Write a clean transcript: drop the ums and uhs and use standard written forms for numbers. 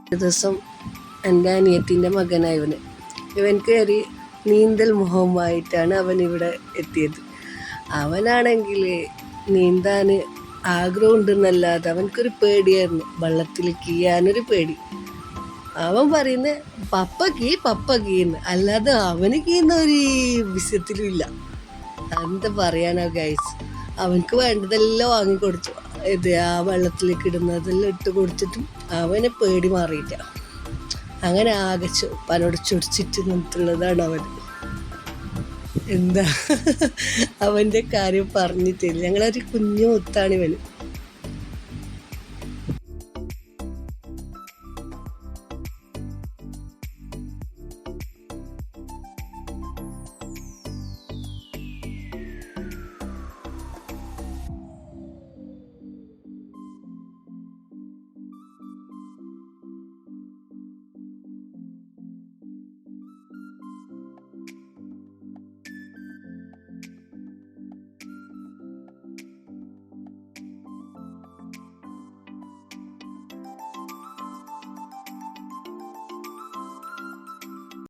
ഒരു ദിവസം എൻ്റെ അനിയത്തിൻ്റെ മകനായവന് ഇവൻ കയറി നീന്തൽ മുഖവുമായിട്ടാണ് അവൻ ഇവിടെ എത്തിയത്. അവനാണെങ്കിൽ നീന്താൻ ആഗ്രഹം ഉണ്ടെന്നല്ലാതെ അവനക്കൊരു പേടിയായിരുന്നു, വെള്ളത്തിൽ കീയാനൊരു പേടി. അവൻ പറയുന്നത് പപ്പ കീന്ന്, അല്ലാതെ അവന് കീയുന്ന ഒരു വിഷയത്തിലും ഇല്ല. എന്താ പറയാനോ ഗൈസ്, അവനക്ക് വേണ്ടതെല്ലാം വാങ്ങിക്കൊടുത്തു. ആ വെള്ളത്തിലേക്ക് ഇടുന്നതെല്ലാം ഇട്ട് കൊടുത്തിട്ടും അവന് പേടി മാറിയില്ല. അങ്ങനെ ആകെ പനോട് ചൊടിച്ചിട്ട് നിന്നിട്ടുള്ളതാണ് അവൻ. എന്താ അവൻ്റെ കാര്യം പറഞ്ഞിട്ടില്ല. ഞങ്ങളൊരു കുഞ്ഞു മുത്താണ് ഇവന്.